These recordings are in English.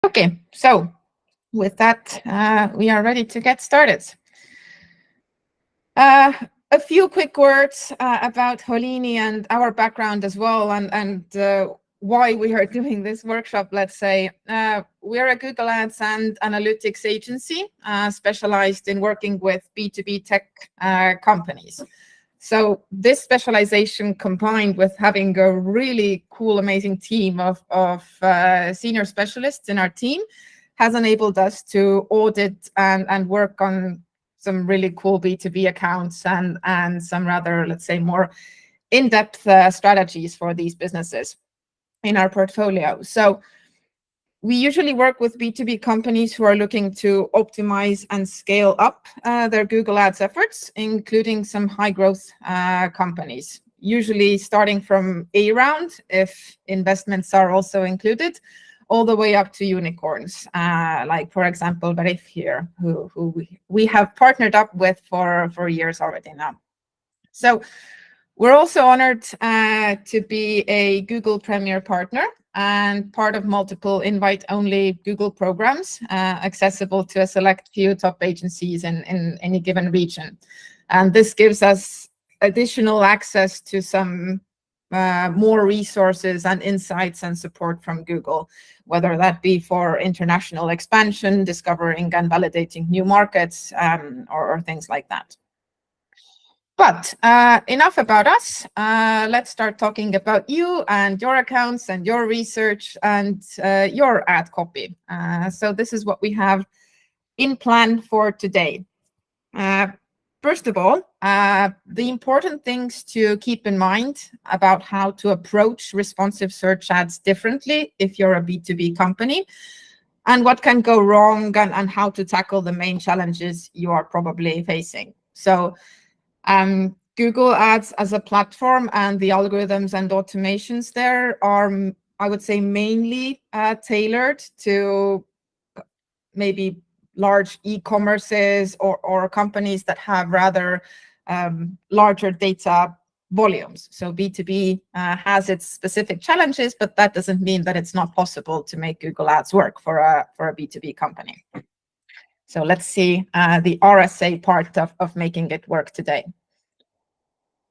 Okay, so with that, we are ready to get started. A few quick words about Holini and our background as well, and why we are doing this workshop, let's say. We're a Google Ads and analytics agency specialized in working with B2B tech companies. So this specialization, combined with having a really cool, amazing team of senior specialists in our team, has enabled us to audit and work on some really cool B2B accounts and some rather, let's say, more in-depth strategies for these businesses in our portfolio. So we usually work with B2B companies who are looking to optimize and scale up their Google Ads efforts, including some high growth companies, usually starting from A round, if investments are also included, all the way up to unicorns, like, for example, Brief here, who we have partnered up with for years already now. So we're also honored to be a Google Premier Partner and part of multiple invite-only Google programs accessible to a select few top agencies in any given region. And this gives us additional access to some more resources and insights and support from Google, whether that be for international expansion, discovering and validating new markets, or things like that. But enough about us. Let's start talking about you and your accounts and your research and your ad copy. So this is what we have in plan for today. First of all, the important things to keep in mind about how to approach responsive search ads differently if you're a B2B company, and what can go wrong and how to tackle the main challenges you are probably facing. So Google Ads as a platform and the algorithms and automations there are, I would say, mainly tailored to maybe large e-commerces or companies that have rather larger data volumes. So B2B has its specific challenges, but that doesn't mean that it's not possible to make Google Ads work for a B2B company. So let's see the RSA part of making it work today.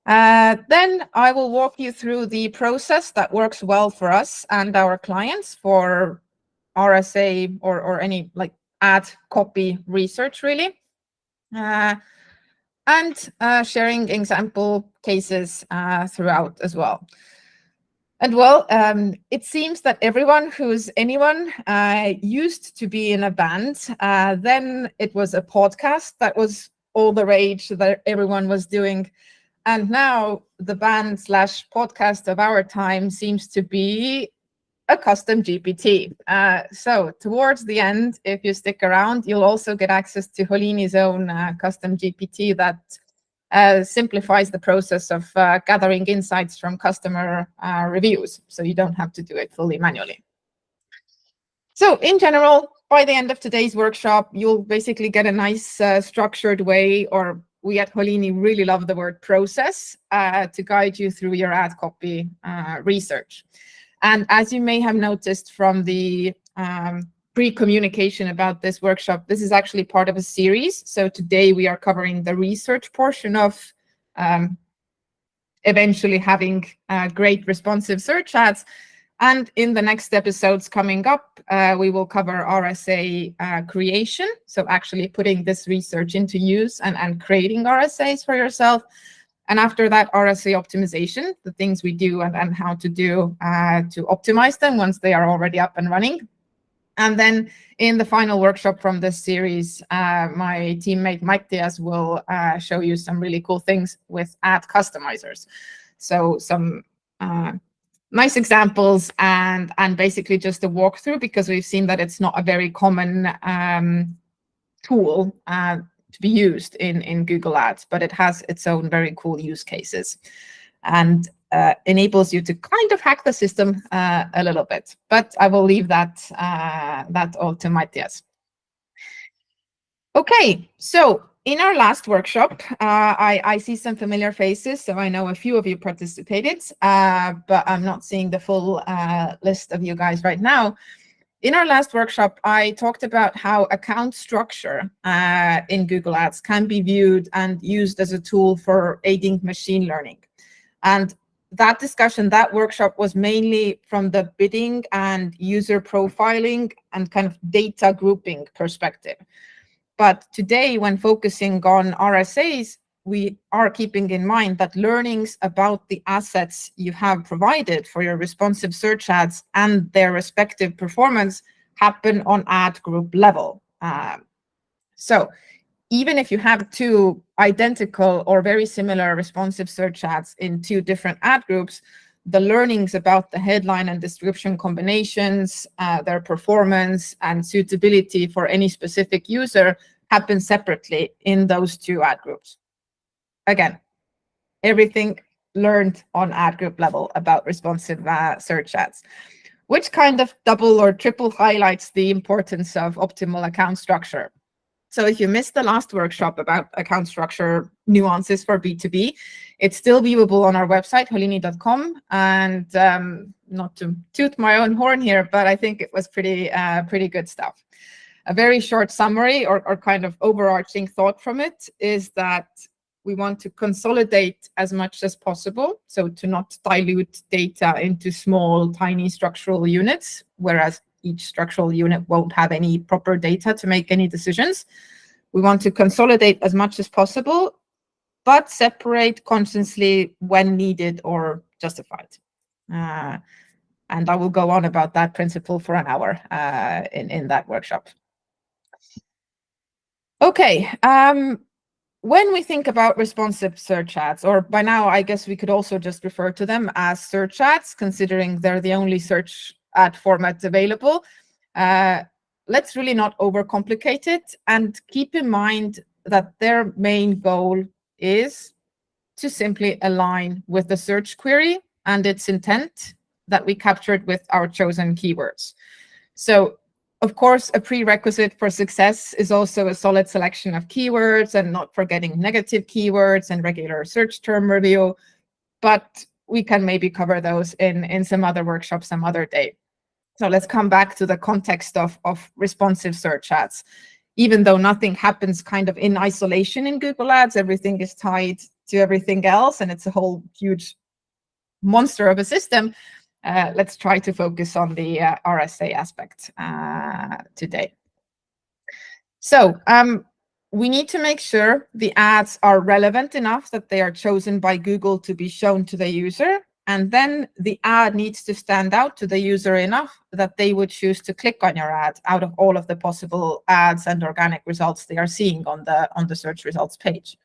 Then I will walk you through the process that works well for us and our clients for RSA or any like ad copy research, really, and sharing example cases throughout as well. And well, it seems that anyone used to be in a band. Then it was a podcast that was all the rage that everyone was doing. And now the band/podcast of our time seems to be a custom GPT. So towards the end, if you stick around, you'll also get access to Holini's own custom GPT that simplifies the process of gathering insights from customer reviews. So you don't have to do it fully manually. So in general, by the end of today's workshop, you'll basically get a nice structured way, or we at Holini really love the word process, to guide you through your ad copy research. And as you may have noticed from the pre-communication about this workshop, this is actually part of a series. So today we are covering the research portion of eventually having great responsive search ads. And in the next episodes coming up, we will cover RSA creation. So actually putting this research into use and creating RSAs for yourself. And after that, RSA optimization, the things we do and how to do to optimize them once they are already up and running. And then in the final workshop from this series, my teammate Matthias will show you some really cool things with ad customizers. So some nice examples and basically just a walkthrough, because we've seen that it's not a very common tool to be used in Google Ads, but it has its own very cool use cases and enables you to kind of hack the system a little bit. But I will leave that all to Matthias. Okay, so in our last workshop, I see some familiar faces, so I know a few of you participated, but I'm not seeing the full list of you guys right now. In our last workshop, I talked about how account structure in Google Ads can be viewed and used as a tool for aiding machine learning. And that discussion, that workshop was mainly from the bidding and user profiling and kind of data grouping perspective. But today, when focusing on RSAs, we are keeping in mind that learnings about the assets you have provided for your responsive search ads and their respective performance happen on ad group level. So even if you have two identical or very similar responsive search ads in two different ad groups, the learnings about the headline and description combinations, their performance and suitability for any specific user happen separately in those two ad groups. Again, everything learned on ad group level about responsive search ads, which kind of double or triple highlights the importance of optimal account structure. So if you missed the last workshop about account structure nuances for B2B, it's still viewable on our website, holini.com. And not to toot my own horn here, but I think it was pretty good stuff. A very short summary or kind of overarching thought from it is that we want to consolidate as much as possible, so to not dilute data into small, tiny structural units, whereas each structural unit won't have any proper data to make any decisions. We want to consolidate as much as possible, but separate consciously when needed or justified. And I will go on about that principle for an hour in that workshop. Okay. When we think about responsive search ads, or by now, I guess we could also just refer to them as search ads, considering they're the only search ad format available. Let's really not overcomplicate it and keep in mind that their main goal is to simply align with the search query and its intent that we captured with our chosen keywords. So, of course, a prerequisite for success is also a solid selection of keywords and not forgetting negative keywords and regular search term review. But we can maybe cover those in some other workshops some other day. So let's come back to the context of responsive search ads. Even though nothing happens kind of in isolation in Google Ads, everything is tied to everything else, and it's a whole huge monster of a system. Let's try to focus on the RSA aspect today. So we need to make sure the ads are relevant enough that they are chosen by Google to be shown to the user. And then the ad needs to stand out to the user enough that they would choose to click on your ad out of all of the possible ads and organic results they are seeing on the search results page.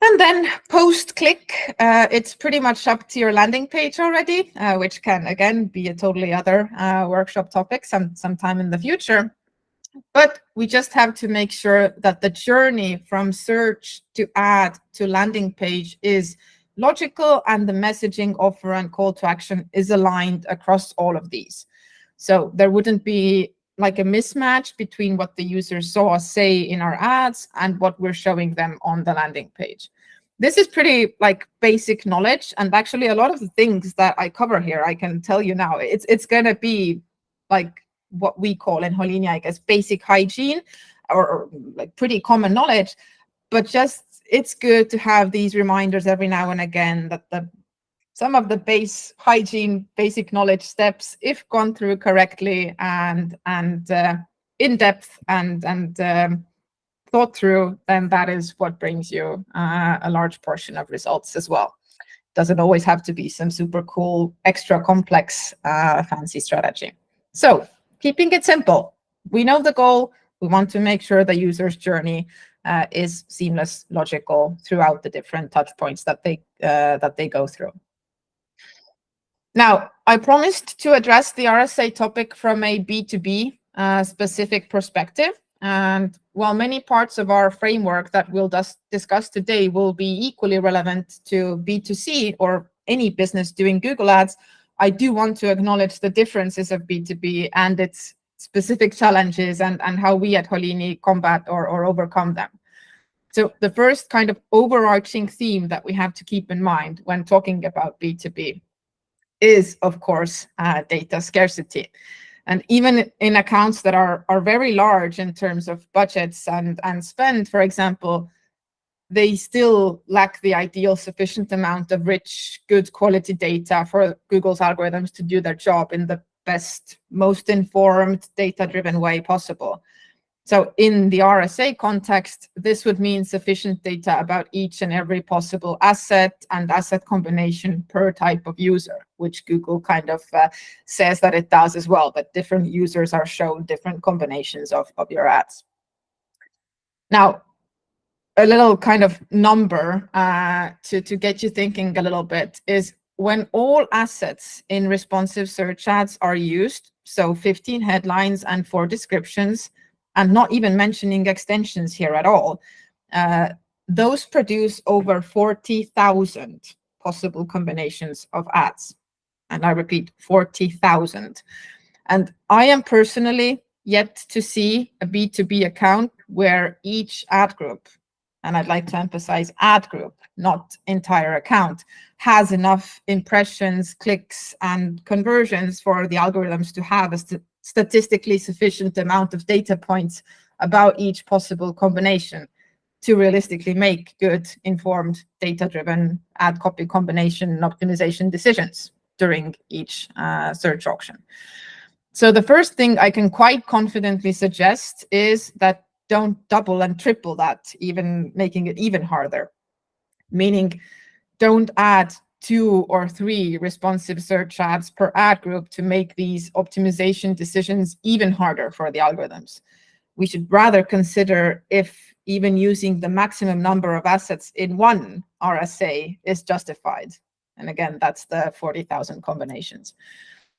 And then post-click, it's pretty much up to your landing page already, which can, again, be a totally other workshop topic sometime in the future. But we just have to make sure that the journey from search to ad to landing page is logical and the messaging, offer, and call to action is aligned across all of these. So there wouldn't be like a mismatch between what the user saw us say in our ads and what we're showing them on the landing page. This is pretty like basic knowledge, and actually a lot of the things that I cover here, I can tell you now, it's going to be like what we call in Holini, I guess, basic hygiene or like pretty common knowledge, but just it's good to have these reminders every now and again that some of the base hygiene, basic knowledge steps, if gone through correctly and in depth and thought through, then that is what brings you a large portion of results as well. Doesn't always have to be some super cool, extra complex, fancy strategy. So keeping it simple, we know the goal. We want to make sure the user's journey is seamless, logical throughout the different touch points that they go through. Now, I promised to address the RSA topic from a B2B specific perspective. And while many parts of our framework that we'll discuss today will be equally relevant to B2C or any business doing Google Ads, I do want to acknowledge the differences of B2B and its specific challenges and how we at Holini combat or overcome them. So the first kind of overarching theme that we have to keep in mind when talking about B2B is, of course, data scarcity. And even in accounts that are very large in terms of budgets and spend, for example, they still lack the ideal sufficient amount of rich, good quality data for Google's algorithms to do their job in the best, most informed, data-driven way possible. So in the RSA context, this would mean sufficient data about each and every possible asset and asset combination per type of user, which Google kind of says that it does as well, but different users are shown different combinations of your ads. Now, a little kind of number to get you thinking a little bit is when all assets in responsive search ads are used, so 15 headlines and 4 descriptions, and not even mentioning extensions here at all, those produce over 40,000 possible combinations of ads. And I repeat, 40,000. And I am personally yet to see a B2B account where each ad group, and I'd like to emphasize ad group, not entire account, has enough impressions, clicks, and conversions for the algorithms to have a statistically sufficient amount of data points about each possible combination to realistically make good, informed, data-driven ad copy combination and optimization decisions during each search auction. So the first thing I can quite confidently suggest is that don't double and triple that, even making it even harder. Meaning, don't add 2 or 3 responsive search ads per ad group to make these optimization decisions even harder for the algorithms. We should rather consider if even using the maximum number of assets in one RSA is justified. And again, that's the 40,000 combinations.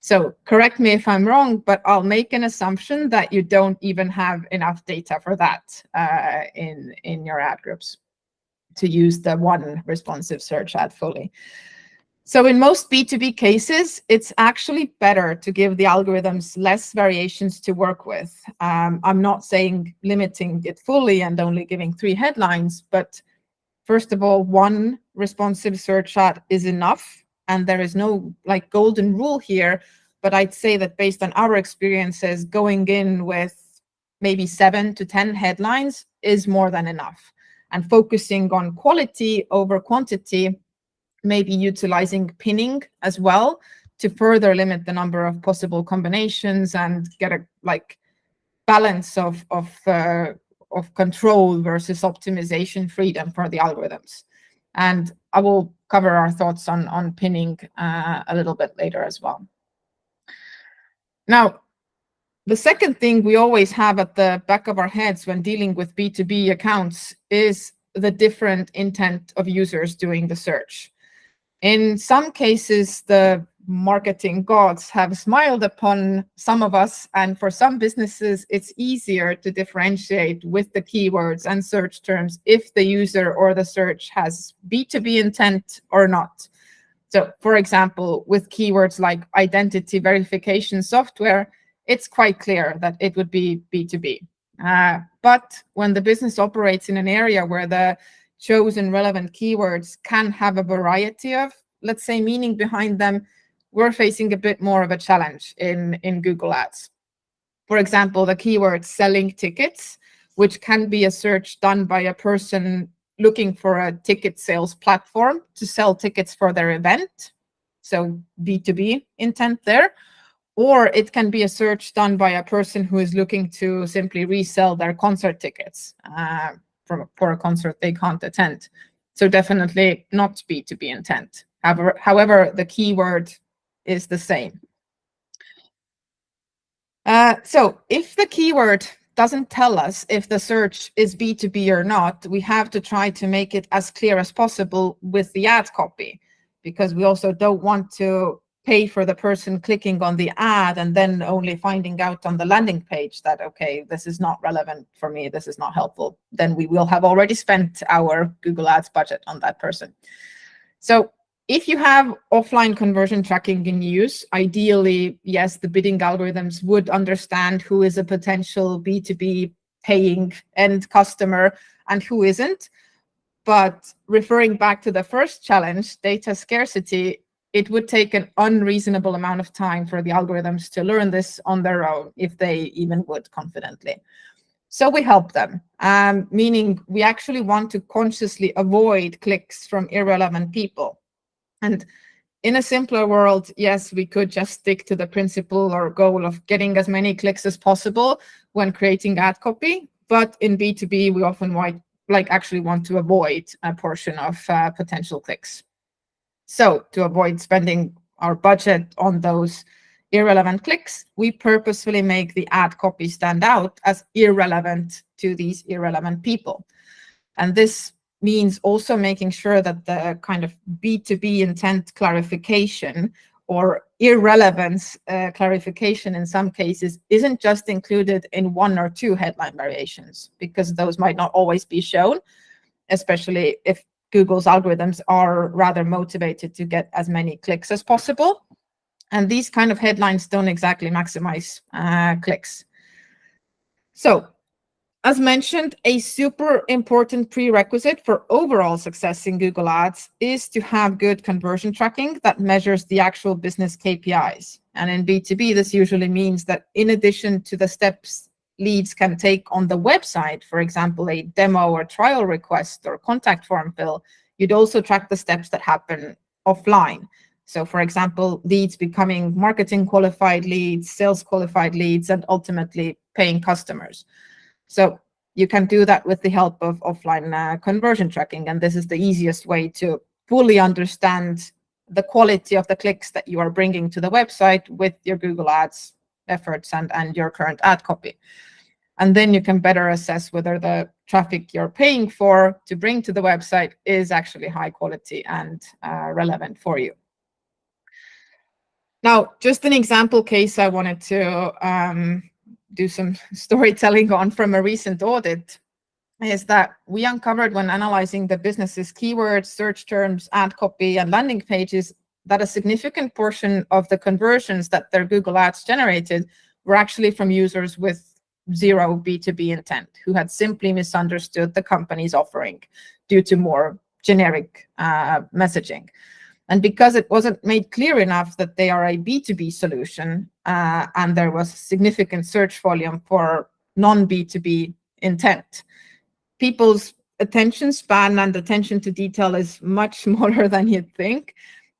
So correct me if I'm wrong, but I'll make an assumption that you don't even have enough data for that in your ad groups to use the one responsive search ad fully. So in most B2B cases, it's actually better to give the algorithms less variations to work with. I'm not saying limiting it fully and only giving 3 headlines, but first of all, one responsive search ad is enough. And there is no like golden rule here, but I'd say that based on our experiences, going in with maybe 7 to 10 headlines is more than enough. And focusing on quality over quantity, maybe utilizing pinning as well to further limit the number of possible combinations and get a like balance of control versus optimization freedom for the algorithms. And I will cover our thoughts on pinning a little bit later as well. Now, the second thing we always have at the back of our heads when dealing with B2B accounts is the different intent of users doing the search. In some cases, the marketing gods have smiled upon some of us, and for some businesses, it's easier to differentiate with the keywords and search terms if the user or the search has B2B intent or not. So, for example, with keywords like identity verification software, it's quite clear that it would be B2B. But when the business operates in an area where the chosen relevant keywords can have a variety of, let's say, meaning behind them, we're facing a bit more of a challenge in Google Ads. For example, the keyword selling tickets, which can be a search done by a person looking for a ticket sales platform to sell tickets for their event. So B2B intent there. Or it can be a search done by a person who is looking to simply resell their concert tickets for a concert they can't attend. So definitely not B2B intent. However, the keyword is the same. So if the keyword doesn't tell us if the search is B2B or not, we have to try to make it as clear as possible with the ad copy, because we also don't want to pay for the person clicking on the ad and then only finding out on the landing page that, okay, this is not relevant for me, this is not helpful. Then we will have already spent our Google Ads budget on that person. So if you have offline conversion tracking in use, ideally, yes, the bidding algorithms would understand who is a potential B2B paying end customer and who isn't. But referring back to the first challenge, data scarcity, it would take an unreasonable amount of time for the algorithms to learn this on their own, if they even would confidently. So we help them, meaning we actually want to consciously avoid clicks from irrelevant people. And in a simpler world, yes, we could just stick to the principle or goal of getting as many clicks as possible when creating ad copy. But in B2B, we often actually want to avoid a portion of potential clicks. So to avoid spending our budget on those irrelevant clicks, we purposefully make the ad copy stand out as irrelevant to these irrelevant people. And this means also making sure that the kind of B2B intent clarification or irrelevance clarification in some cases isn't just included in 1 or 2 headline variations, because those might not always be shown, especially if Google's algorithms are rather motivated to get as many clicks as possible. And these kind of headlines don't exactly maximize clicks. So, as mentioned, a super important prerequisite for overall success in Google Ads is to have good conversion tracking that measures the actual business KPIs. And in B2B, this usually means that in addition to the steps leads can take on the website, for example, a demo or trial request or contact form fill, you'd also track the steps that happen offline. So, for example, leads becoming marketing qualified leads, sales qualified leads, and ultimately paying customers. So you can do that with the help of offline conversion tracking. And this is the easiest way to fully understand the quality of the clicks that you are bringing to the website with your Google Ads efforts and your current ad copy. And then you can better assess whether the traffic you're paying for to bring to the website is actually high quality and relevant for you. Now, just an example case I wanted to do some storytelling on from a recent audit is that we uncovered when analyzing the business's keywords, search terms, ad copy, and landing pages that a significant portion of the conversions that their Google Ads generated were actually from users with zero B2B intent, who had simply misunderstood the company's offering due to more generic messaging. And because it wasn't made clear enough that they are a B2B solution, and there was significant search volume for non-B2B intent, people's attention span and attention to detail is much smaller than you'd think.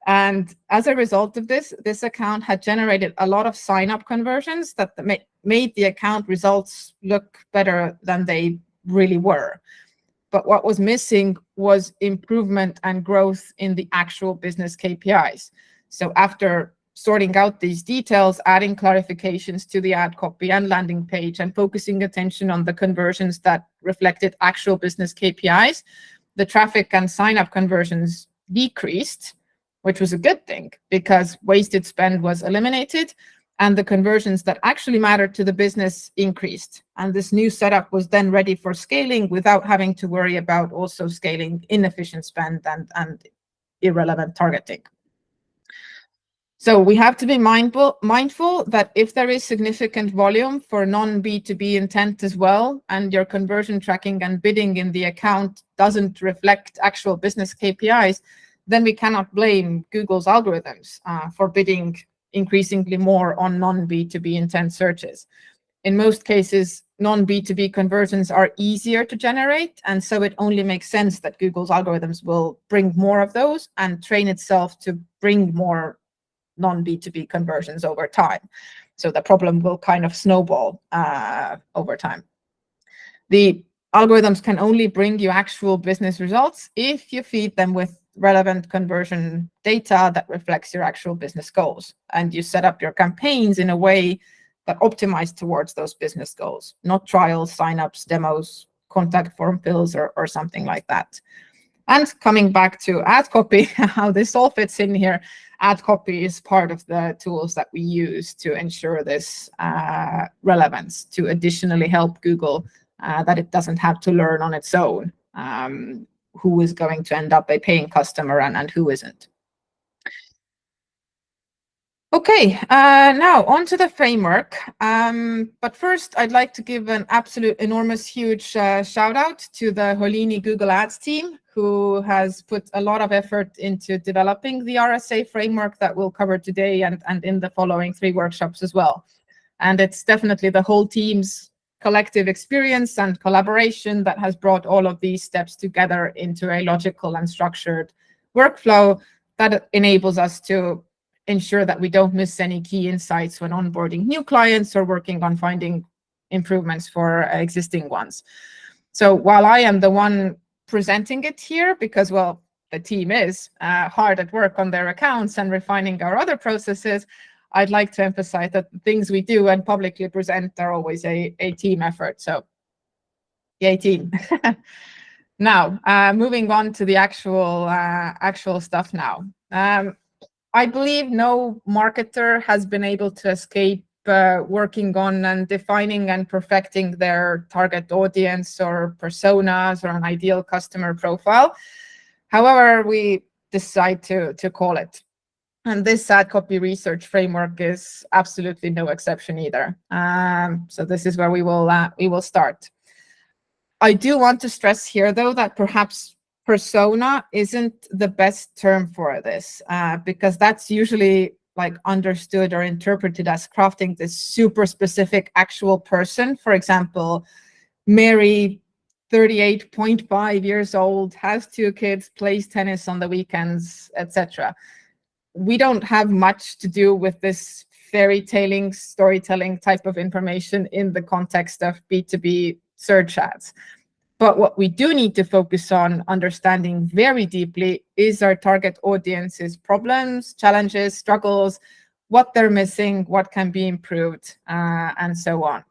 And as a result of this account had generated a lot of sign-up conversions that made the account results look better than they really were. But what was missing was improvement and growth in the actual business KPIs. So after sorting out these details, adding clarifications to the ad copy and landing page, and focusing attention on the conversions that reflected actual business KPIs, the traffic and sign-up conversions decreased, which was a good thing because wasted spend was eliminated and the conversions that actually mattered to the business increased. And this new setup was then ready for scaling without having to worry about also scaling inefficient spend and irrelevant targeting. So we have to be mindful that if there is significant volume for non-B2B intent as well, and your conversion tracking and bidding in the account doesn't reflect actual business KPIs, then we cannot blame Google's algorithms for bidding increasingly more on non-B2B intent searches. In most cases, non-B2B conversions are easier to generate, and so it only makes sense that Google's algorithms will bring more of those and train itself to bring more non-B2B conversions over time. So the problem will kind of snowball over time. The algorithms can only bring you actual business results if you feed them with relevant conversion data that reflects your actual business goals, and you set up your campaigns in a way that optimize towards those business goals, not trials, signups, demos, contact form fills, or something like that. And coming back to ad copy, how this all fits in here, ad copy is part of the tools that we use to ensure this relevance, to additionally help Google that it doesn't have to learn on its own who is going to end up a paying customer and who isn't. Okay, now on to the framework. But first, I'd like to give an absolute enormous, huge shout out to the Holini Google Ads team, who has put a lot of effort into developing the RSA framework that we'll cover today and in the following 3 workshops as well. And it's definitely the whole team's collective experience and collaboration that has brought all of these steps together into a logical and structured workflow that enables us to ensure that we don't miss any key insights when onboarding new clients or working on finding improvements for existing ones. So while I am the one presenting it here, because, well, the team is hard at work on their accounts and refining our other processes, I'd like to emphasize that the things we do and publicly present are always a team effort. So yay, team. Now, moving on to the actual stuff now. I believe no marketer has been able to escape working on and defining and perfecting their target audience or personas or an ideal customer profile. However, we decide to call it. And this ad copy research framework is absolutely no exception either. So this is where we will start. I do want to stress here, though, that perhaps persona isn't the best term for this, because that's usually like understood or interpreted as crafting this super specific actual person. For example, Mary, 38.5 years old, has 2 kids, plays tennis on the weekends, etc. We don't have much to do with this fairy tailing, storytelling type of information in the context of B2B search ads. But what we do need to focus on understanding very deeply is our target audience's problems, challenges, struggles, what they're missing, what can be improved, and so on.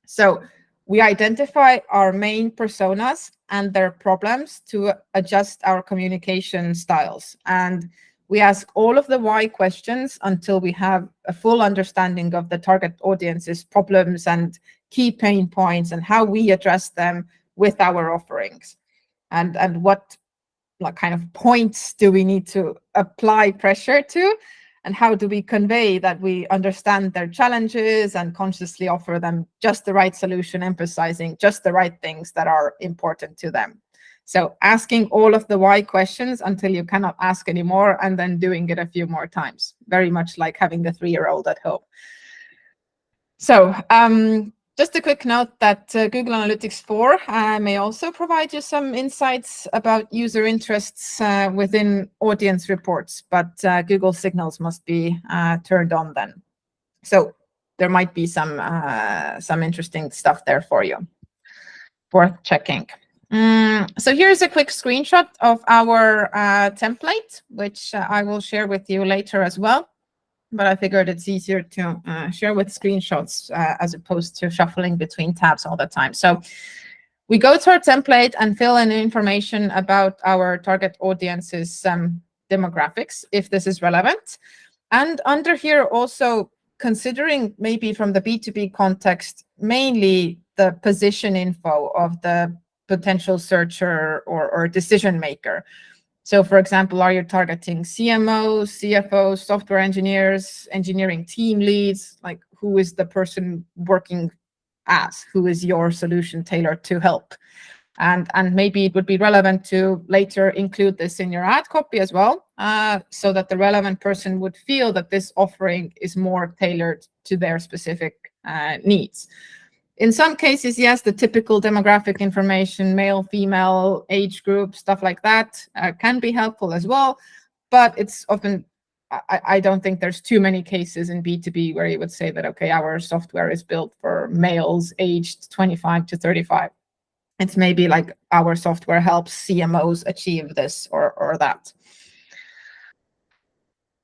So we identify our main personas and their problems to adjust our communication styles. And we ask all of the why questions until we have a full understanding of the target audience's problems and key pain points and how we address them with our offerings. And what kind of points do we need to apply pressure to? And how do we convey that we understand their challenges and consciously offer them just the right solution, emphasizing just the right things that are important to them? So asking all of the why questions until you cannot ask anymore, and then doing it a few more times, very much like having the 3-year-old at home. So just a quick note that Google Analytics 4 may also provide you some insights about user interests within audience reports, but Google Signals must be turned on then. So there might be some interesting stuff there for you, worth checking. So here's a quick screenshot of our template, which I will share with you later as well. But I figured it's easier to share with screenshots as opposed to shuffling between tabs all the time. So we go to our template and fill in information about our target audience's demographics, if this is relevant. And under here also, considering maybe from the B2B context, mainly the position info of the potential searcher or decision maker. So for example, are you targeting CMOs, CFOs, software engineers, engineering team leads? Like, who is the person working as? Who is your solution tailored to help? And maybe it would be relevant to later include this in your ad copy as well, so that the relevant person would feel that this offering is more tailored to their specific needs. In some cases, yes, the typical demographic information, male, female, age group, stuff like that can be helpful as well. But it's often, I don't think there's too many cases in B2B where you would say that, okay, our software is built for males aged 25 to 35. It's maybe like our software helps CMOs achieve this or that.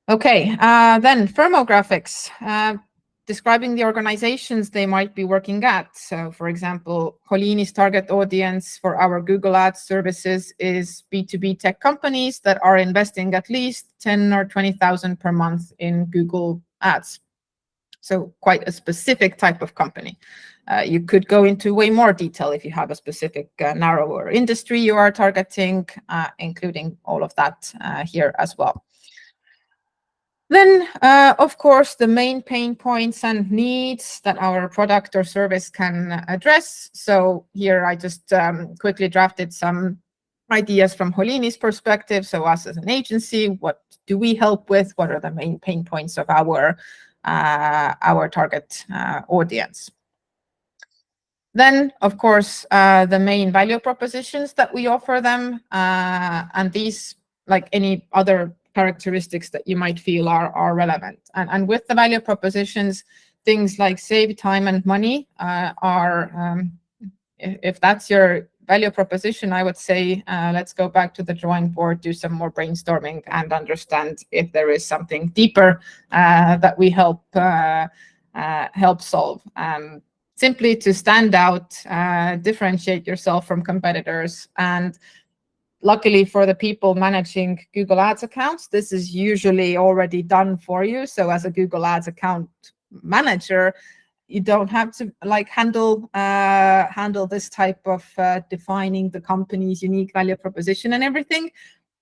Okay, then firmographics. Describing the organizations they might be working at. So for example, Holini's target audience for our Google Ads services is B2B tech companies that are investing at least 10 or 20,000 per month in Google Ads. So quite a specific type of company. You could go into way more detail if you have a specific narrower industry you are targeting, including all of that here as well. Then, of course, the main pain points and needs that our product or service can address. So here I just quickly drafted some ideas from Holini's perspective. So us as an agency, what do we help with? What are the main pain points of our target audience? Then, of course, the main value propositions that we offer them, and these, like any other characteristics that you might feel are relevant. And with the value propositions, things like save time and money are, if that's your value proposition, I would say, let's go back to the drawing board, do some more brainstorming, and understand if there is something deeper that we help solve. Simply to stand out, differentiate yourself from competitors. And luckily for the people managing Google Ads accounts, this is usually already done for you. So as a Google Ads account manager, you don't have to handle this type of defining the company's unique value proposition and everything.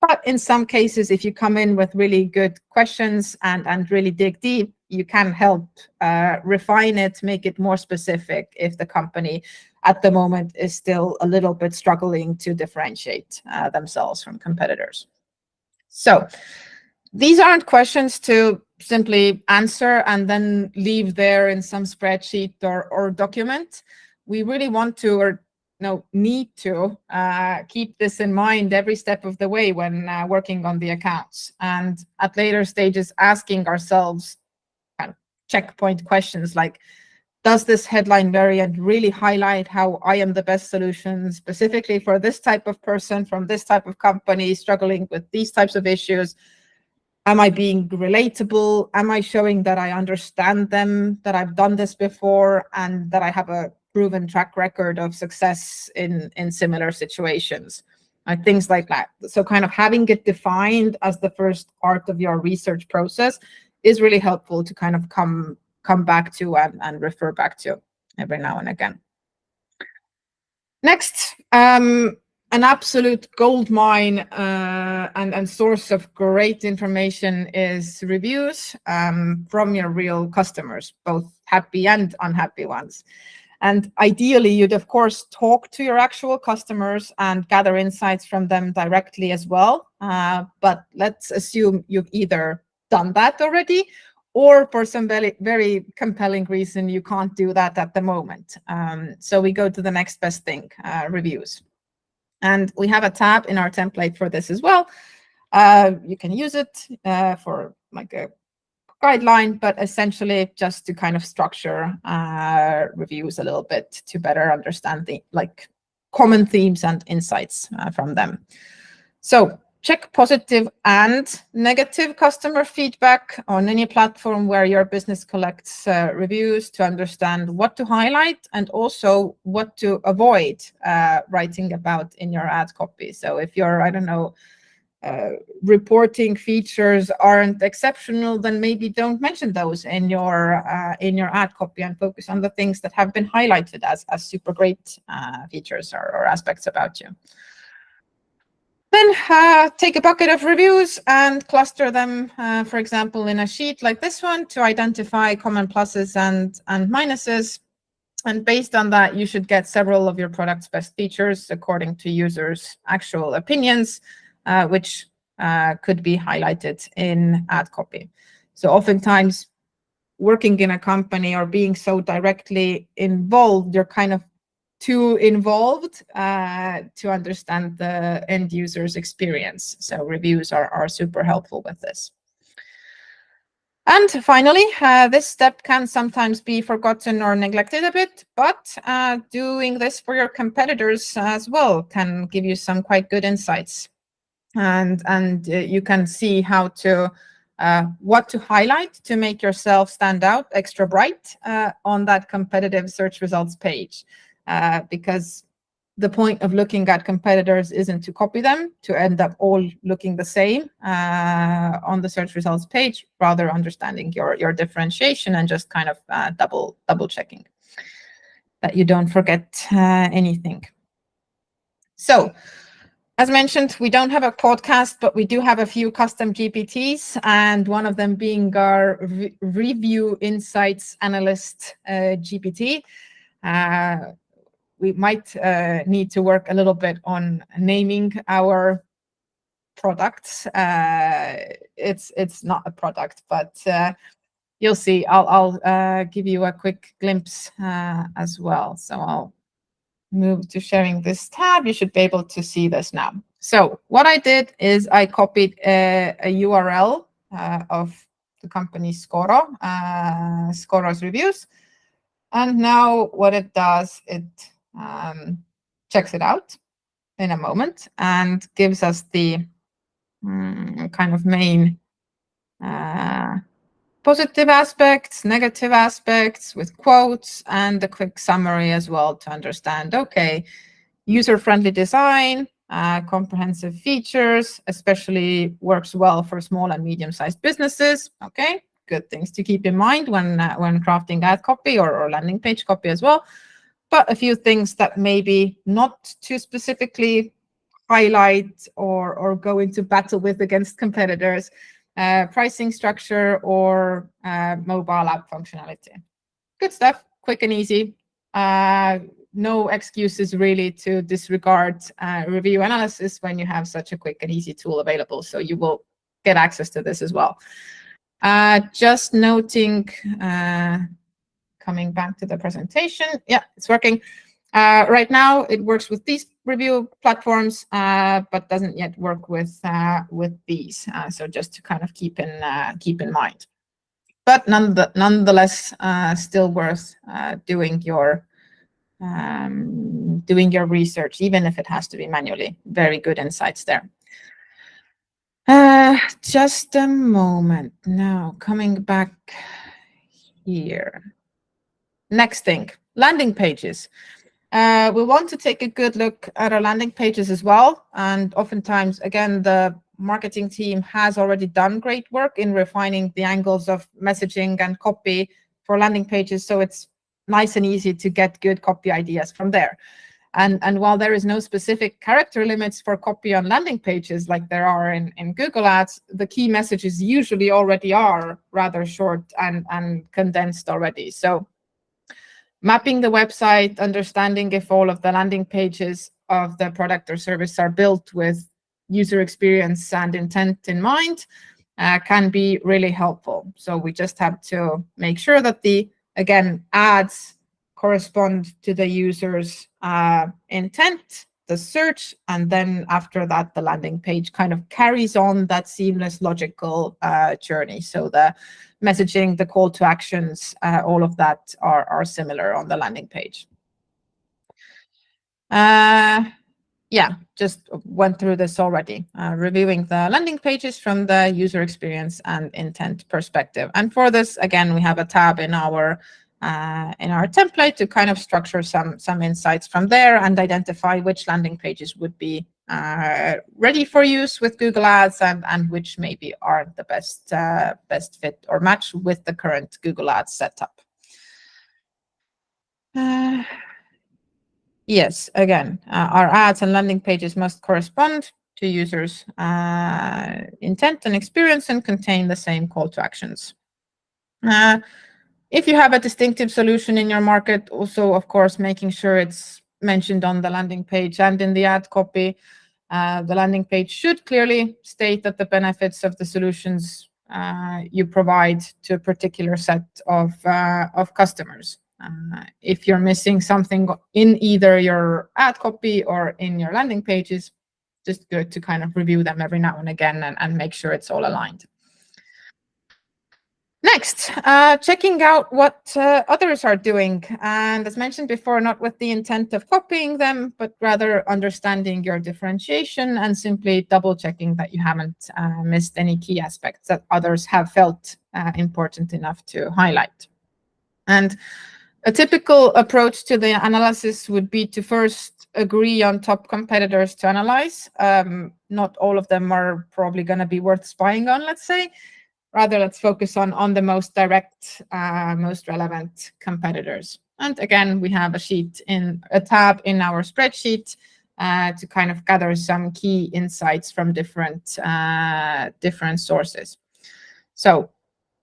But in some cases, if you come in with really good questions and really dig deep, you can help refine it, make it more specific if the company at the moment is still a little bit struggling to differentiate themselves from competitors. So these aren't questions to simply answer and then leave there in some spreadsheet or document. We really want to, or need to keep this in mind every step of the way when working on the accounts, and at later stages asking ourselves kind of checkpoint questions like, does this headline variant really highlight how I am the best solution specifically for this type of person from this type of company struggling with these types of issues? Am I being relatable? Am I showing that I understand them, that I've done this before, and that I have a proven track record of success in similar situations? Things like that. So kind of having it defined as the first part of your research process is really helpful to kind of come back to and refer back to every now and again. Next, an absolute gold mine and source of great information is reviews from your real customers, both happy and unhappy ones. And ideally, you'd, of course, talk to your actual customers and gather insights from them directly as well. But let's assume you've either done that already, or for some very, very compelling reason, you can't do that at the moment. So we go to the next best thing, reviews. And we have a tab in our template for this as well. You can use it for like a guideline, but essentially just to kind of structure reviews a little bit to better understand the common themes and insights from them. So check positive and negative customer feedback on any platform where your business collects reviews to understand what to highlight and also what to avoid writing about in your ad copy. So if you're, I don't know, reporting features aren't exceptional, then maybe don't mention those in your ad copy and focus on the things that have been highlighted as super great features or aspects about you. Then take a bucket of reviews and cluster them, for example, in a sheet like this one to identify common pluses and minuses. And based on that, you should get several of your product's best features according to users' actual opinions, which could be highlighted in ad copy. So oftentimes, working in a company or being so directly involved, you're kind of too involved to understand the end user's experience. So reviews are super helpful with this. And finally, this step can sometimes be forgotten or neglected a bit, but doing this for your competitors as well can give you some quite good insights. And you can see how to what to highlight to make yourself stand out extra bright on that competitive search results page. Because the point of looking at competitors isn't to copy them, to end up all looking the same on the search results page, rather understanding your differentiation and just kind of double checking that you don't forget anything. So As mentioned, we don't have a podcast, but we do have a few custom GPTs, and one of them being our Review Insights Analyst GPT. We might need to work a little bit on naming our products. It's not a product, but you'll see. I'll give you a quick glimpse as well. So I'll move to sharing this tab. You should be able to see this now. So what I did is I copied a URL of the company Scoro, Scoro's reviews. And now what it does, it checks it out in a moment and gives us the kind of main positive aspects, negative aspects with quotes, and a quick summary as well to understand, okay, user-friendly design, comprehensive features, especially works well for small and medium-sized businesses. Okay, good things to keep in mind when crafting ad copy or landing page copy as well. But a few things that maybe not too specifically highlight or go into battle with against competitors, pricing structure or mobile app functionality. Good stuff, quick and easy. No excuses really to disregard review analysis when you have such a quick and easy tool available. So you will get access to this as well. Just noting, coming back to the presentation. Yeah, it's working. Right now, it works with these review platforms, but doesn't yet work with these. So just to kind of keep in mind. But nonetheless, still worth doing your research, even if it has to be manually. Very good insights there. Just a moment now, coming back here. Next thing, landing pages. We want to take a good look at our landing pages as well. And oftentimes, again, the marketing team has already done great work in refining the angles of messaging and copy for landing pages. So it's nice and easy to get good copy ideas from there. And while there is no specific character limits for copy on landing pages like there are in Google Ads, the key messages usually already are rather short and condensed already. So mapping the website, understanding if all of the landing pages of the product or service are built with user experience and intent in mind can be really helpful. So we just have to make sure that again, ads correspond to the user's intent, the search, and then after that, the landing page kind of carries on that seamless logical journey. So the messaging, the call to actions, all of that are similar on the landing page. Yeah, just went through this already, reviewing the landing pages from the user experience and intent perspective. And for this, again, we have a tab in our template to kind of structure some insights from there and identify which landing pages would be ready for use with Google Ads and which maybe aren't the best fit or match with the current Google Ads setup. Yes, again, our ads and landing pages must correspond to users' intent and experience and contain the same call to actions. If you have a distinctive solution in your market, also, of course, making sure it's mentioned on the landing page and in the ad copy. The landing page should clearly state that the benefits of the solutions you provide to a particular set of customers. If you're missing something in either your ad copy or in your landing pages, just good to kind of review them every now and again and make sure it's all aligned. Next, checking out what others are doing. And as mentioned before, not with the intent of copying them, but rather understanding your differentiation and simply double checking that you haven't missed any key aspects that others have felt important enough to highlight. And a typical approach to the analysis would be to first agree on top competitors to analyze. Not all of them are probably going to be worth spying on, let's say. Rather, let's focus on the most direct, most relevant competitors. And again, we have a tab in our spreadsheet to kind of gather some key insights from different sources. So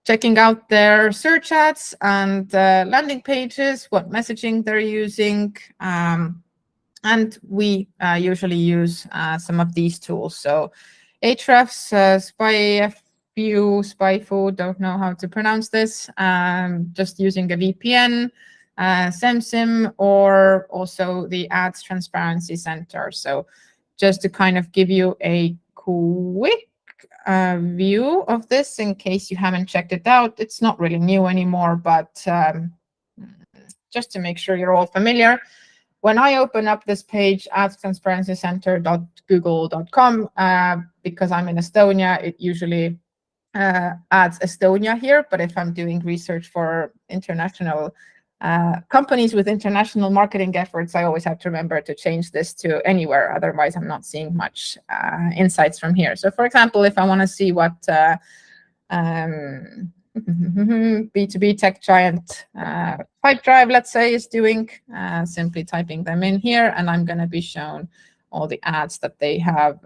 checking out their search ads and landing pages, what messaging they're using. And we usually use some of these tools. So Ahrefs, SpyFu, don't know how to pronounce this, just using a VPN, SemSim, or also the Ads Transparency Center. So just to kind of give you a quick view of this in case you haven't checked it out. It's not really new anymore, but just to make sure you're all familiar. When I open up this page, adstransparencycenter.google.com, because I'm in Estonia, it usually adds Estonia here. But if I'm doing research for international companies with international marketing efforts, I always have to remember to change this to anywhere. Otherwise, I'm not seeing much insights from here. So for example, if I want to see what B2B tech giant Pipedrive, let's say, is doing, simply typing them in here, and I'm going to be shown all the ads that they have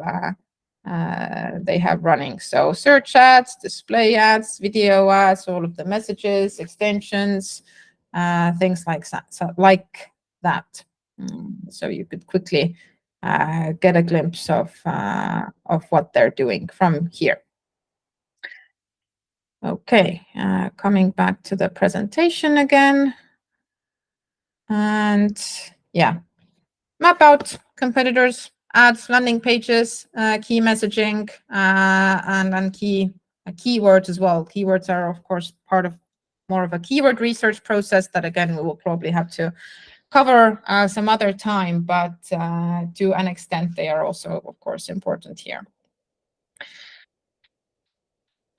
running. So search ads, display ads, video ads, all of the messages, extensions, things like that. So you could quickly get a glimpse of what they're doing from here. Okay, coming back to the presentation again. And yeah, map out competitors, ads, landing pages, key messaging, and keywords as well. Keywords are, of course, part of more of a keyword research process that, again, we will probably have to cover some other time, but to an extent, they are also, of course, important here.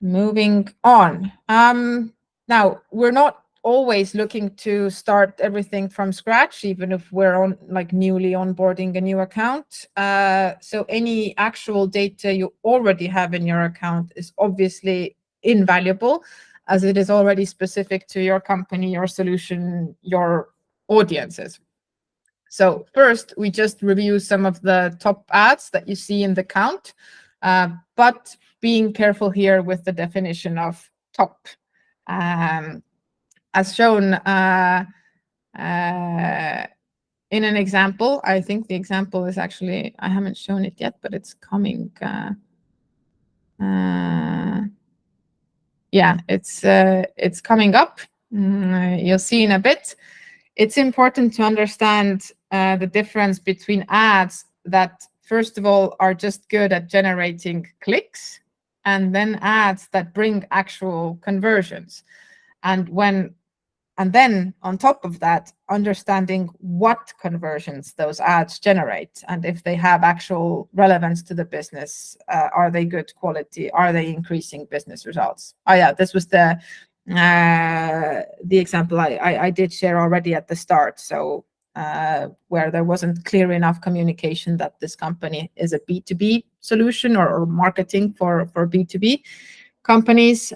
Moving on. Now, we're not always looking to start everything from scratch, even if we're newly onboarding a new account. So any actual data you already have in your account is obviously invaluable, as it is already specific to your company, your solution, your audiences. So first, we just review some of the top ads that you see in the count, but being careful here with the definition of top. As shown in an example, I think the example is actually, I haven't shown it yet, but it's coming. Yeah, it's coming up. You'll see in a bit. It's important to understand the difference between ads that, first of all, are just good at generating clicks, and then ads that bring actual conversions. And then on top of that, understanding what conversions those ads generate, and if they have actual relevance to the business, are they good quality? Are they increasing business results? Oh yeah, this was the example I did share already at the start. So where there wasn't clear enough communication that this company is a B2B solution or marketing for B2B companies.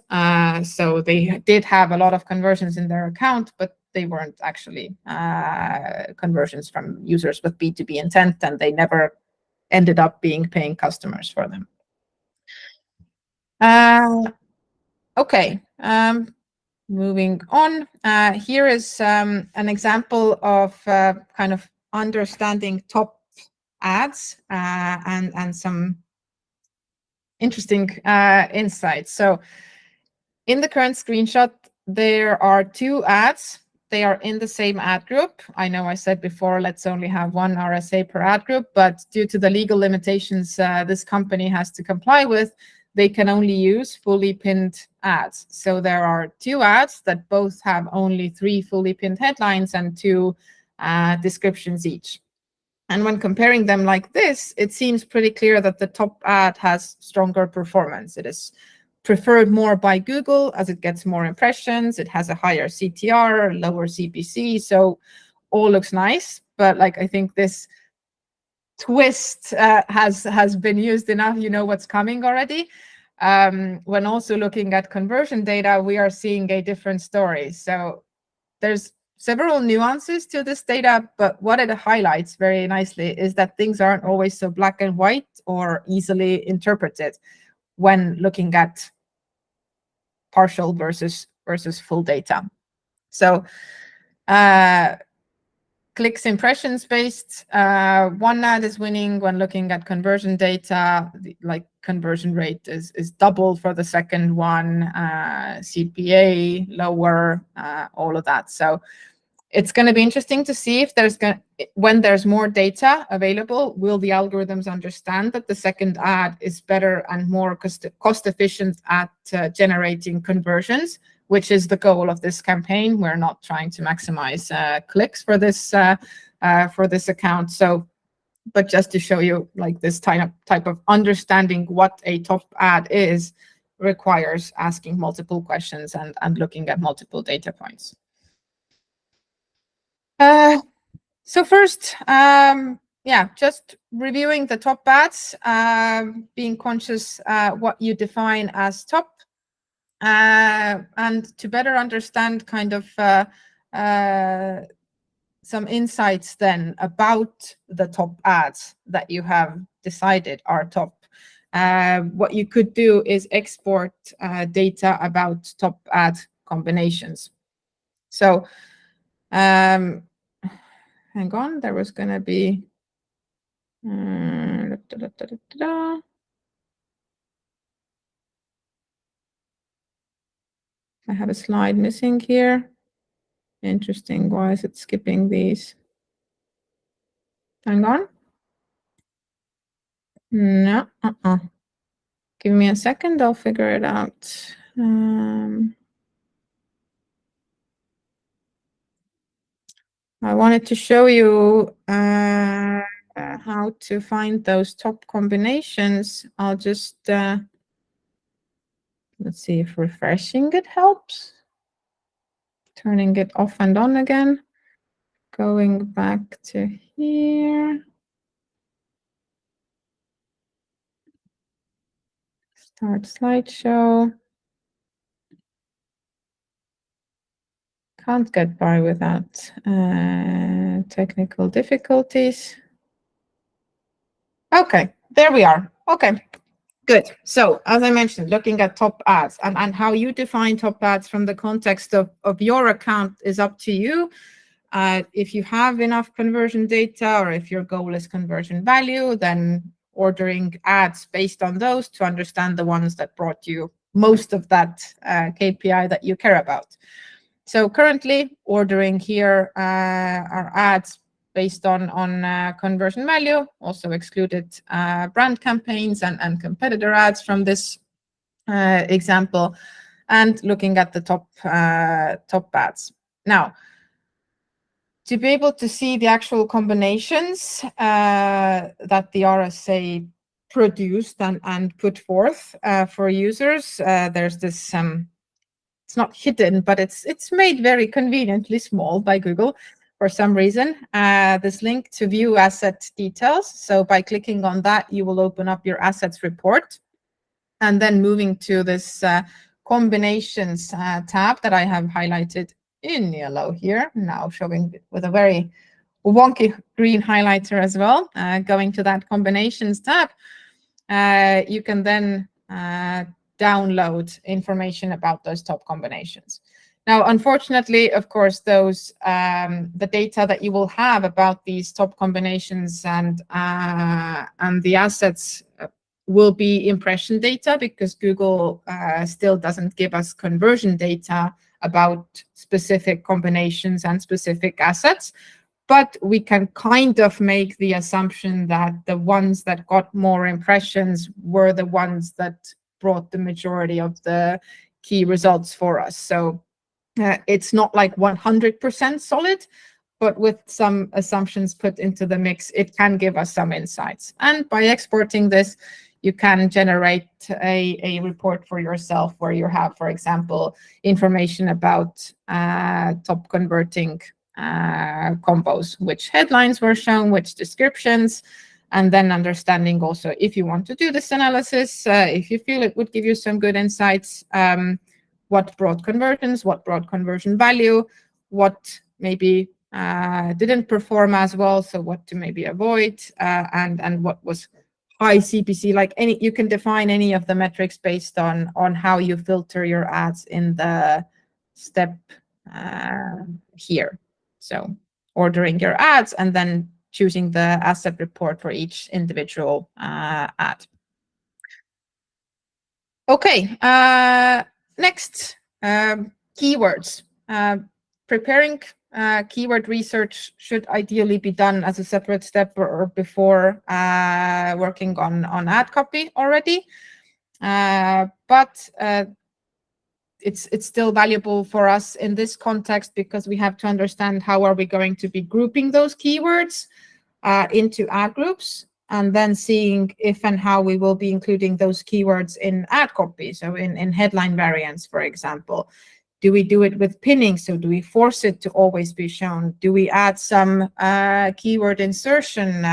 So they did have a lot of conversions in their account, but they weren't actually conversions from users with B2B intent, and they never ended up being paying customers for them. Okay. Moving on, here is an example of kind of understanding top ads and some interesting insights. So in the current screenshot, there are two ads. They are in the same ad group. I know I said before, let's only have one RSA per ad group, but due to the legal limitations this company has to comply with, they can only use fully pinned ads. So there are two ads that both have only 3 fully pinned headlines and 2 descriptions each. And when comparing them like this, it seems pretty clear that the top ad has stronger performance. It is preferred more by Google as it gets more impressions. It has a higher CTR, lower CPC. So all looks nice. But I think this twist has been used enough. You know what's coming already. When also looking at conversion data, we are seeing a different story. So there's several nuances to this data, but what it highlights very nicely is that things aren't always so black and white or easily interpreted when looking at partial versus full data. So clicks impressions based, one ad is winning when looking at conversion data, like conversion rate is double for the second one, CPA lower, all of that. So it's going to be interesting to see if when there's more data available, will the algorithms understand that the second ad is better and more cost efficient at generating conversions, which is the goal of this campaign. We're not trying to maximize clicks for this account. So, but just to show you, like, this type of understanding what a top ad is requires asking multiple questions and looking at multiple data points. So first, just reviewing the top ads, being conscious what you define as top, and to better understand kind of some insights then about the top ads that you have decided are top. What you could do is export data about top ad combinations. So hang on, there was going to be I have a slide missing here. Interesting. Why is it skipping these? Hang on. No. Give me a second. I'll figure it out. I wanted to show you how to find those top combinations. I'll just let's see if refreshing it helps. Turning it off and on again. Going back to here. Start slideshow. Can't get by without technical difficulties. Okay, there we are. Okay, good. So as I mentioned, looking at top ads and how you define top ads from the context of your account is up to you. If you have enough conversion data, or if your goal is conversion value, then ordering ads based on those to understand the ones that brought you most of that KPI that you care about. So currently ordering here are ads based on conversion value, also excluded brand campaigns and competitor ads from this example, and looking at the top ads. Now, to be able to see the actual combinations that the RSA produced and put forth for users, there's this it's not hidden, but it's made very conveniently small by Google for some reason, this link to view asset details. So by clicking on that, you will open up your assets report, and then moving to this combinations tab that I have highlighted in yellow here, now showing with a very wonky green highlighter as well. Going to that combinations tab, you can then download information about those top combinations. Now, unfortunately, of course, those the data that you will have about these top combinations and the assets will be impression data, because Google still doesn't give us conversion data about specific combinations and specific assets. But we can kind of make the assumption that the ones that got more impressions were the ones that brought the majority of the key results for us. So it's not like 100% solid, but with some assumptions put into the mix, it can give us some insights. And by exporting this, you can generate a report for yourself where you have, for example, information about top converting combos, which headlines were shown, which descriptions, and then understanding also, if you want to do this analysis, if you feel it would give you some good insights, what brought conversions, what brought conversion value, what maybe didn't perform as well, so what to maybe avoid, and what was high CPC. Like you can define any of the metrics based on how you filter your ads in the step here. So ordering your ads and then choosing the asset report for each individual ad. Okay, next, keywords. Preparing keyword research should ideally be done as a separate step or before working on ad copy already. But it's still valuable for us in this context because we have to understand how are we going to be grouping those keywords into ad groups, and then seeing if and how we will be including those keywords in ad copy. So in headline variants, for example, do we do it with pinning? So do we force it to always be shown? Do we add some keyword insertion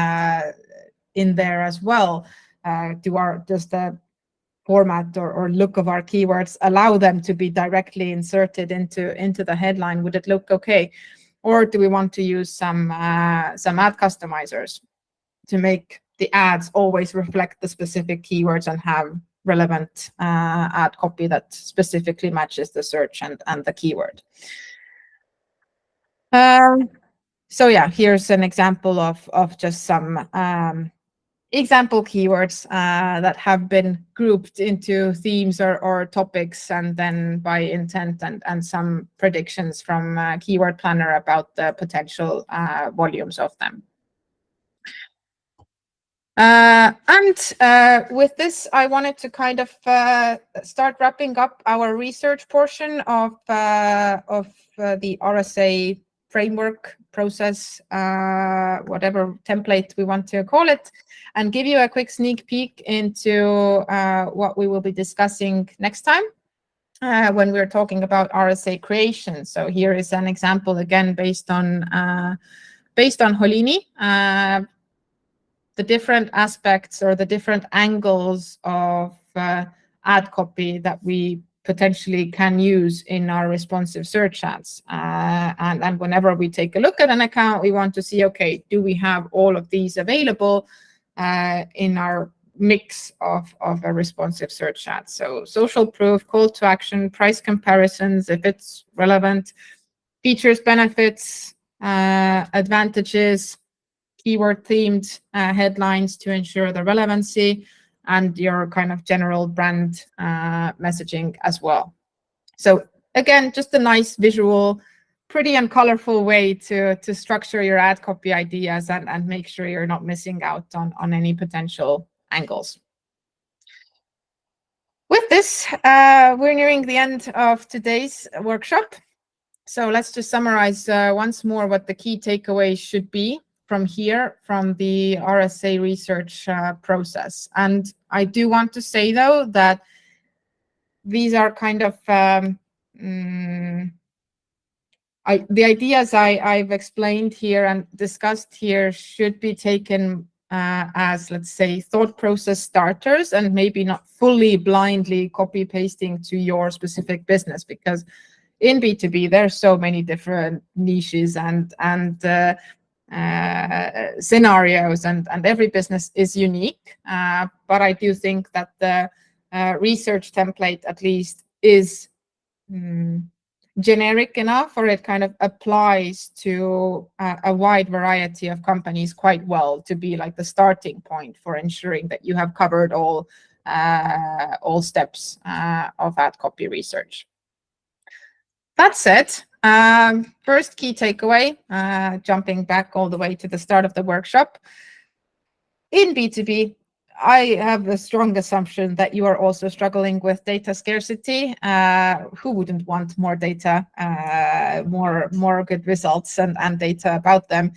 in there as well? Does the format or look of our keywords allow them to be directly inserted into the headline? Would it look okay? Or do we want to use some ad customizers to make the ads always reflect the specific keywords and have relevant ad copy that specifically matches the search and the keyword? So yeah, here's an example of just some example keywords that have been grouped into themes or topics, and then by intent and some predictions from Keyword Planner about the potential volumes of them. With this, I wanted to kind of start wrapping up our research portion of the RSA framework process, whatever template we want to call it, and give you a quick sneak peek into what we will be discussing next time when we're talking about RSA creation. So here is an example again based on Holini. The different aspects or the different angles of ad copy that we potentially can use in our responsive search ads. And whenever we take a look at an account, we want to see, okay, do we have all of these available in our mix of a responsive search ad? So social proof, call to action, price comparisons, if it's relevant, features, benefits, advantages, keyword themed headlines to ensure the relevancy, and your kind of general brand messaging as well. So again, just a nice visual, pretty and colorful way to structure your ad copy ideas and make sure you're not missing out on any potential angles. With this, we're nearing the end of today's workshop. So let's just summarize once more what the key takeaways should be from here, from the RSA research process. And I do want to say, though, that these are kind of the ideas I've explained here and discussed here should be taken as, let's say, thought process starters, and maybe not fully blindly copy pasting to your specific business, because in B2B there's so many different niches and scenarios, and every business is unique. But I do think that the research template at least is generic enough, or it kind of applies to a wide variety of companies quite well, to be like the starting point for ensuring that you have covered all steps of ad copy research. That said, first key takeaway, jumping back all the way to the start of the workshop. In B2B, I have a strong assumption that you are also struggling with data scarcity. Who wouldn't want more data, more good results and data about them?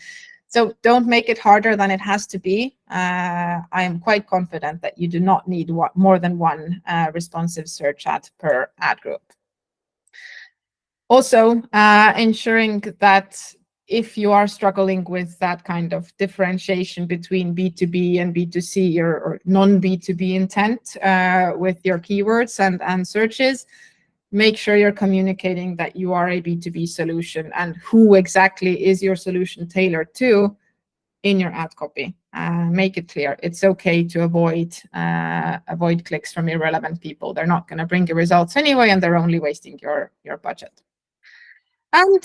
So don't make it harder than it has to be. I am quite confident that you do not need more than one responsive search ad per ad group. Also, ensuring that if you are struggling with that kind of differentiation between B2B and B2C or non-B2B intent with your keywords and searches, make sure you're communicating that you are a B2B solution and who exactly is your solution tailored to in your ad copy. Make it clear. It's okay to avoid clicks from irrelevant people. They're not going to bring you results anyway, and they're only wasting your budget. And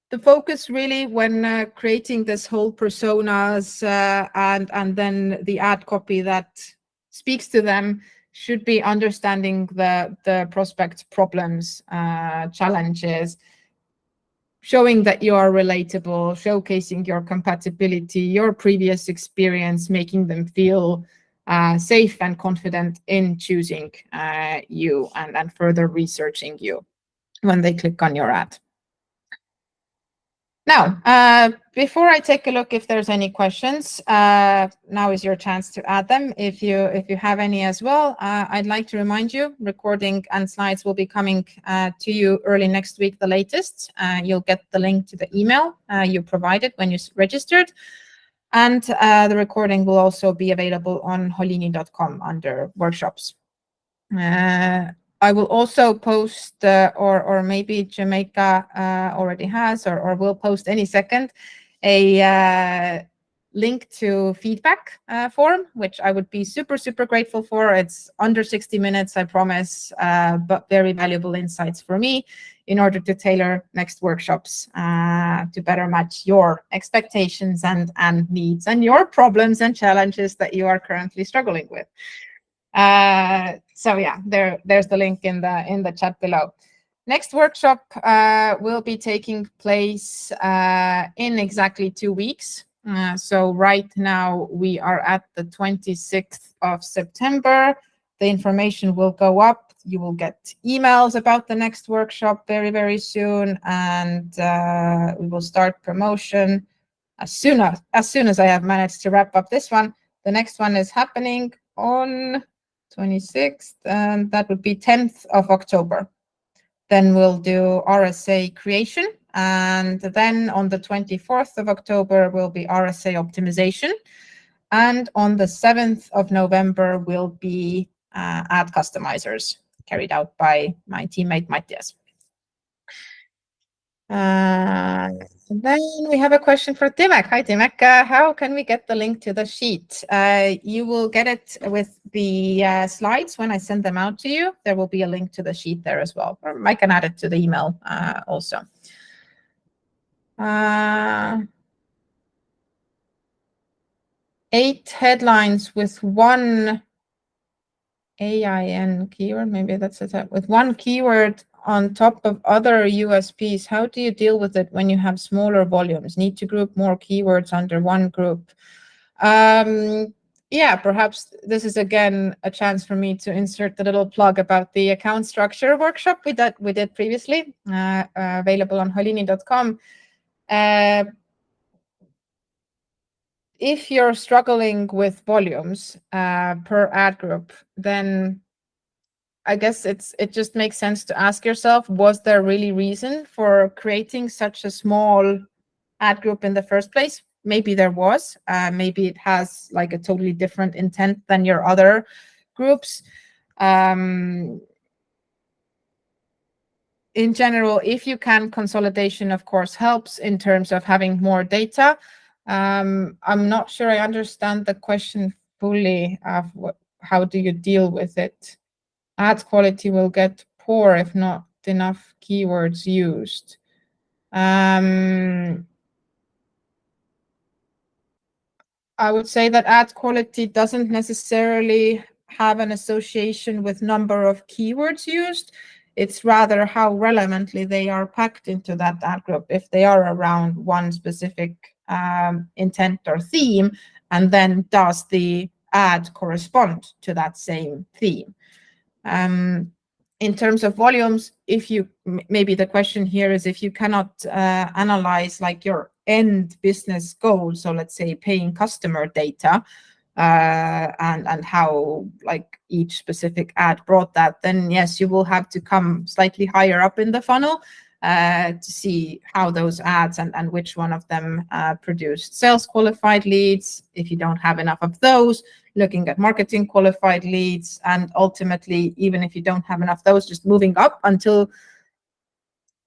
the focus really when creating this whole personas and then the ad copy that speaks to them should be understanding the prospect's problems, challenges, showing that you are relatable, showcasing your compatibility, your previous experience, making them feel safe and confident in choosing you and further researching you when they click on your ad. Now, before I take a look if there's any questions, now is your chance to add them. If you have any as well, I'd like to remind you, recording and slides will be coming to you early next week, the latest. You'll get the link to the email you provided when you registered. And the recording will also be available on holini.com under workshops. I will also post, or maybe Jamaica already has, or will post any second, a link to feedback form, which I would be super, super grateful for. It's under 60 minutes, I promise, but very valuable insights for me in order to tailor next workshops to better match your expectations and needs and your problems and challenges that you are currently struggling with. So yeah, there's the link in the chat below. Next workshop will be taking place in exactly 2 weeks. So right now we are at the 26th of September. The information will go up. You will get emails about the next workshop very, very soon, and we will start promotion as soon as I have managed to wrap up this one. The next one is happening on 26th, and that would be 10th of October. Then we'll do RSA creation, and then on the 24th of October will be RSA optimization, and on the 7th of November will be ad customizers carried out by my teammate Matthias. Then we have a question for Timek. Hi, Timek. How can we get the link to the sheet? You will get it with the slides when I send them out to you. There will be a link to the sheet there as well. Or I can add it to the email also. 8 headlines with one AIN keyword. Maybe that's it. With one keyword on top of other USPs, how do you deal with it when you have smaller volumes? Need to group more keywords under one group? Yeah, perhaps this is again a chance for me to insert the little plug about the account structure workshop we did previously, available on holini.com. If you're struggling with volumes per ad group, then I guess it just makes sense to ask yourself, was there really reason for creating such a small ad group in the first place? Maybe there was. Maybe it has like a totally different intent than your other groups. In general, if you can, consolidation, of course, helps in terms of having more data. I'm not sure I understand the question fully of how do you deal with it. Ad quality will get poor if not enough keywords used. I would say that ad quality doesn't necessarily have an association with number of keywords used. It's rather how relevantly they are packed into that ad group. If they are around one specific intent or theme, and then does the ad correspond to that same theme? In terms of volumes, if you maybe the question here is if you cannot analyze like your end business goal, so let's say paying customer data and how like each specific ad brought that, then yes, you will have to come slightly higher up in the funnel. to see how those ads and which one of them produced sales qualified leads. If you don't have enough of those, looking at marketing qualified leads, and ultimately, even if you don't have enough of those, just moving up until,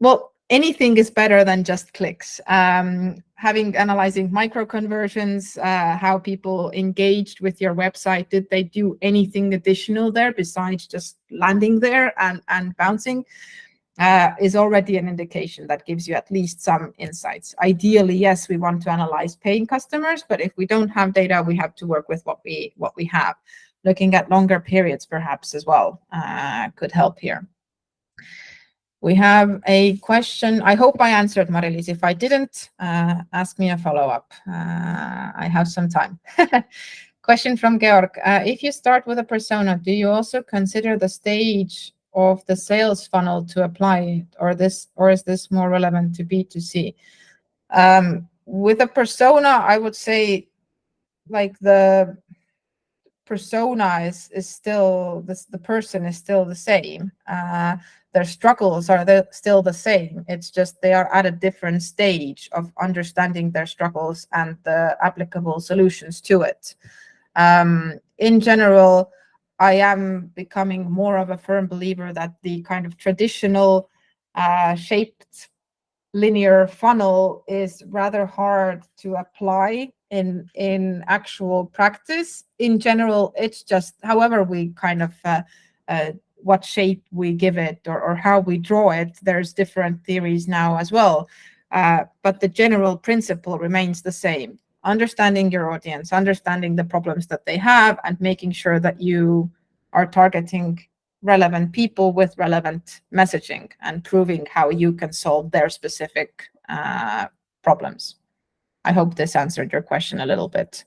well, anything is better than just clicks. Analyzing micro conversions, how people engaged with your website. Did they do anything additional there besides just landing there and bouncing? Is already an indication that gives you at least some insights. Ideally, yes, we want to analyze paying customers, but if we don't have data, we have to work with what we have. Looking at longer periods perhaps as well could help here. We have a question. I hope I answered, Mari-Liis. If I didn't, ask me a follow-up. I have some time. Question from Georg. If you start with a persona, do you also consider the stage of the sales funnel to apply, or is this more relevant to B2C? With a persona, I would say, like, the persona is still the person is still the same. Their struggles are still the same. It's just they are at a different stage of understanding their struggles and the applicable solutions to it. In general, I am becoming more of a firm believer that the kind of traditional shaped linear funnel is rather hard to apply in actual practice. In general, it's just however we kind of what shape we give it or how we draw it. There's different theories now as well, but the general principle remains the same. Understanding your audience, understanding the problems that they have, and making sure that you are targeting relevant people with relevant messaging and proving how you can solve their specific problems. I hope this answered your question a little bit.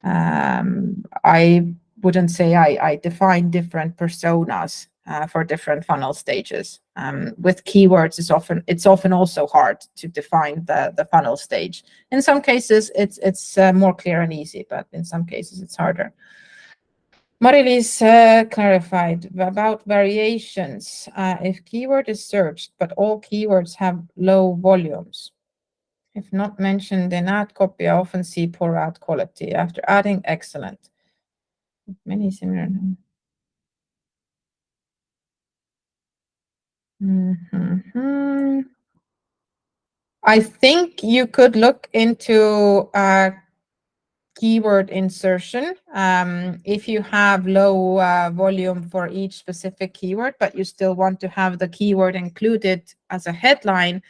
I wouldn't say I define different personas for different funnel stages. With keywords, it's often also hard to define the funnel stage. In some cases, it's more clear and easy, but in some cases it's harder. Mari-Liis clarified about variations. If keyword is searched, but all keywords have low volumes, if not mentioned in ad copy, I often see poor ad quality. After adding, excellent. Many similar. I think you could look into keyword insertion if you have low volume for each specific keyword, but you still want to have the keyword included as a headline.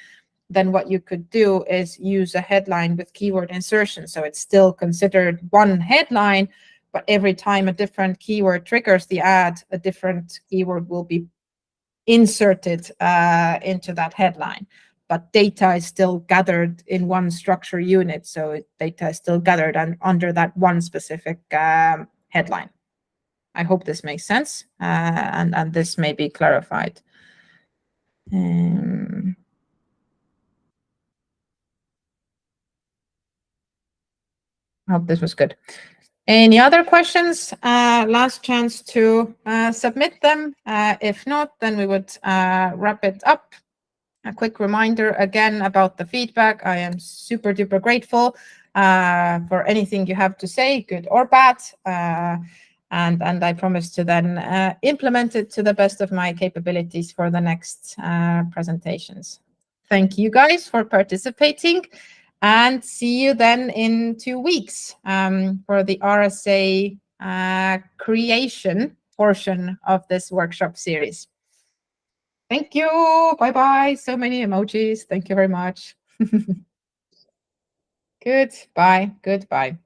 Then what you could do is use a headline with keyword insertion. So it's still considered one headline, but every time a different keyword triggers the ad, a different keyword will be inserted into that headline. But data is still gathered in one structure unit. So data is still gathered under that one specific headline. I hope this makes sense and this may be clarified. I hope this was good. Any other questions? Last chance to submit them. If not, then we would wrap it up. A quick reminder again about the feedback. I am super duper grateful for anything you have to say, good or bad. And I promise to then implement it to the best of my capabilities for the next presentations. Thank you guys for participating. And see you then in 2 weeks for the RSA creation portion of this workshop series. Thank you. Bye-bye. So many emojis. Thank you very much. Goodbye. Goodbye.